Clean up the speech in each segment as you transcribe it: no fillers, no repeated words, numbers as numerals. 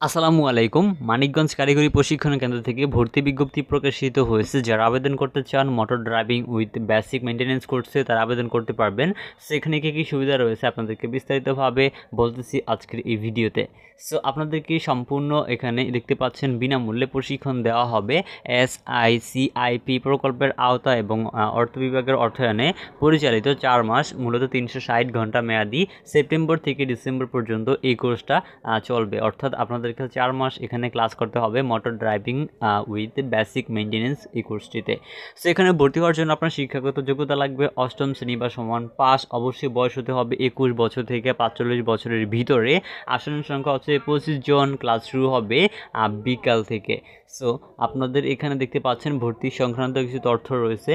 আসসালামু আলাইকুম। মানিকগঞ্জ কারিগরি প্রশিক্ষণ কেন্দ্র থেকে ভর্তি বিজ্ঞপ্তি প্রকাশিত হয়েছে। যারা আবেদন করতে চান motor driving with basic maintenance কোর্সে তারা আবেদন করতে পারবেন। সেখানে কী সুবিধা রয়েছে আপনাদেরকে বিস্তারিতভাবে বলতেছি আজকের এই ভিডিওতে। সো আপনাদেরকে সম্পূর্ণ এখানে দেখতে পাচ্ছেন বিনামূল্যে প্রশিক্ষণ দেওয়া হবে SICIP প্রকল্পের আওতায় এবং অর্থ বিভাগের অর্থায়নে পরিচালিত 4 মাস মূলত 360 ঘন্টা মেয়াদি সেপ্টেম্বর থেকে ডিসেম্বর পর্যন্ত এই কোর্সটা চলবে। অর্থাৎ আপনাদেরকে 4 মাস এখানে ক্লাস করতে হবে motor driving with basic maintenance এই কোর্সটিতে। সো এখানে ভর্তি হওয়ার জন্য আপনার শিক্ষাগত যোগ্যতা লাগবে 8ম শ্রেণী বা সমান পাস। অবশ্যই বয়স হতে হবে 21 বছর থেকে 45 বছরের ভিতরে। আসনের সংখ্যা হচ্ছে 25 জন। ক্লাস শুরু হবে বিকাল থেকে। সো আপনাদের এখানে দেখতে পাচ্ছেন ভর্তি সংক্রান্ত কিছু তথ্য রয়েছে।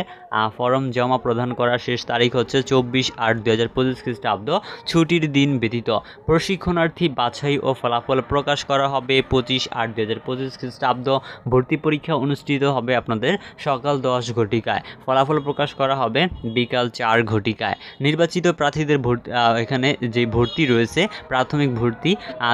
ফর্ম জমা প্রদান করার শেষ তারিখ হচ্ছে 24/8/2025 খ্রিস্টাব্দ, ছুটির দিন ব্যতীত। প্রশিক্ষণার্থী বাছাই ও ফলাফল প্রকাশ করা হবে 25/8/2025 খ্রিস্টাব্দ। ভর্তি পরীক্ষা অনুষ্ঠিত হবে আপনাদের সকাল 10 ঘটিকায়। ফলাফল প্রকাশ করা হবে বিকাল 4 ঘটিকায়। নির্বাচিত প্রার্থীদের এখানে যে ভর্তি রয়েছে প্রাথমিক ভর্তি,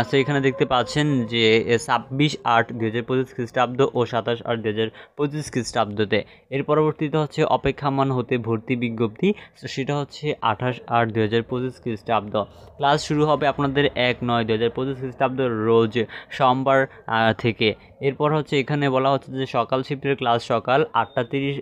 সো এখানে দেখতে পাচ্ছেন যে 26/8/2025 খ্রিস্টাব্দ ও 27/8/2025 খ্রিস্টাব্দতে। এর পরবর্তীতে হচ্ছে অপেক্ষামান হতে ভর্তি বিজ্ঞপ্তি, তো সেটা হচ্ছে 28/8/2025 খ্রিস্টাব্দ। ক্লাস শুরু হবে আপনাদের 1/9/2025 খ্রিস্টাব্দ রোজ সোমবার থেকে। এরপর হচ্ছে এখানে বলা হচ্ছে যে সকাল শিফটের ক্লাস সকাল 8:30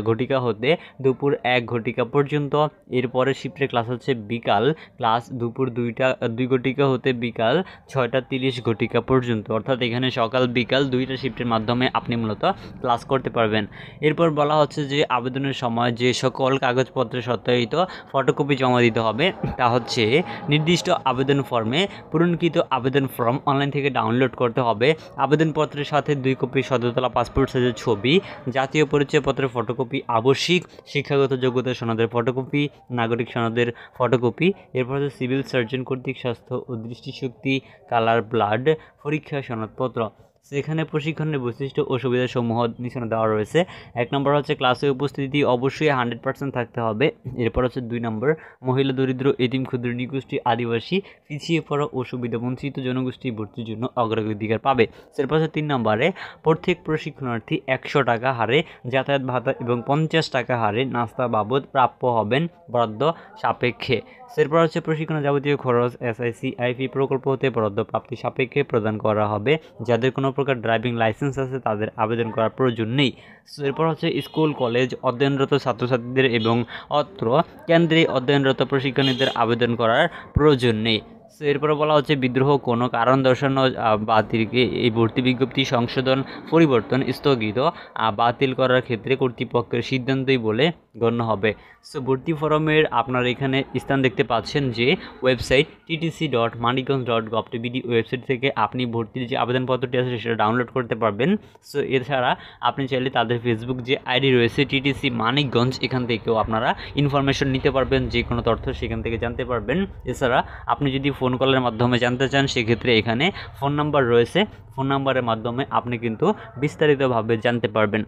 ঘটিকা হতে দুপুর 1 ঘটিকা পর্যন্ত। এরপরে শিফটের ক্লাস হচ্ছে বিকাল ক্লাস দুপুর 2 ঘটিকা হতে বিকাল 6:30 ঘটিকা পর্যন্ত। অর্থাৎ এখানে সকাল বিকাল 2টা শিফটের মাধ্যমে আপনি মূলত ক্লাস করতে পারবেন। এরপর বলা হচ্ছে যে আবেদনের সময় যে সকল কাগজপত্রে সত্যায়িত ফটোকপি জমা দিতে হবে তা হচ্ছে নির্দিষ্ট আবেদন ফর্মে পূরণকৃত আবেদন ফর্ম অনলাইন থেকে ডাউনলোড করতে হবে। আবেদনপত্রের সাথে 2 কপি সদ্যতলা পাসপোর্ট সাইজের ছবি, জাতীয় পরিচয়পত্রের ফটোকপি আবশ্যিক, শিক্ষাগত যোগ্যতা সনদের ফটোকপি, নাগরিক সনদের ফটোকপি। এরপর হচ্ছে সিভিল সার্জন কর্তৃক স্বাস্থ্য ও দৃষ্টিশক্তি কালার ব্লাড পরীক্ষা সনদপত্র। সেখানে প্রশিক্ষণের বৈশিষ্ট্য ও সুবিধাসমূহ নিচে দেওয়া রয়েছে। 1 নম্বর হচ্ছে ক্লাসে উপস্থিতি অবশ্যই 100% থাকতে হবে। এরপর হচ্ছে 2 নম্বর মহিলা, দরিদ্র, এতিম, ক্ষুদ্র নিগোষ্ঠী, আদিবাসী, পিছিয়ে পড়া ও সুবিধা বঞ্চিত জনগোষ্ঠী ভর্তির জন্য অগ্রাধিকার পাবে। এরপর হচ্ছে 3 নম্বরে প্রত্যেক প্রশিক্ষণার্থী 100 টাকা হারে যাতায়াত ভাতা এবং 50 টাকা হারে নাস্তা বাবদ প্রাপ্য হবেন বরাদ্দ সাপেক্ষে। এরপর হচ্ছে প্রশিক্ষণের যাবতীয় খরচ SICIP প্রকল্প হতে বরাদ্দ প্রাপ্তি সাপেক্ষে প্রদান করা হবে। যাদের কোনো প্রকার ড্রাইভিং লাইসেন্স আছে তাদের আবেদন করার প্রয়োজন নেই। এরপর হচ্ছে স্কুল কলেজ অধ্যয়নরত ছাত্রছাত্রীদের এবং অত্র কেন্দ্রে অধ্যয়নরত প্রশিক্ষণীদের আবেদন করার প্রয়োজন নেই। সো এরপরে বলা হচ্ছে বিদ্রোহ কোনো কারণ দর্শানো বাতিলকে এই ভর্তি বিজ্ঞপ্তি সংশোধন পরিবর্তন স্থগিত বাতিল করার ক্ষেত্রে কর্তৃপক্ষের সিদ্ধান্তই বলে গণ্য হবে। সো ভর্তি ফরমের আপনারা এখানে স্থান দেখতে পাচ্ছেন যে ওয়েবসাইট ttc.manikganj.gov.tbd ওয়েবসাইট থেকে আপনি ভর্তির যে আবেদনপত্রটি আছে সেটা ডাউনলোড করতে পারবেন। সো এছাড়া আপনি চাইলে তাদের ফেসবুক যে আইডি রয়েছে TTC মানিকগঞ্জ, এখান থেকেও আপনারা ইনফরমেশন নিতে পারবেন, যে কোনো তথ্য সেখান থেকে জানতে পারবেন। এছাড়া আপনি যদি ফোন কলের মাধ্যমে জানতে চান সেক্ষেত্রে এখানে ফোন নাম্বার রয়েছে, ফোন নাম্বারের মাধ্যমে আপনি কিন্তু বিস্তারিতভাবে জানতে পারবেন।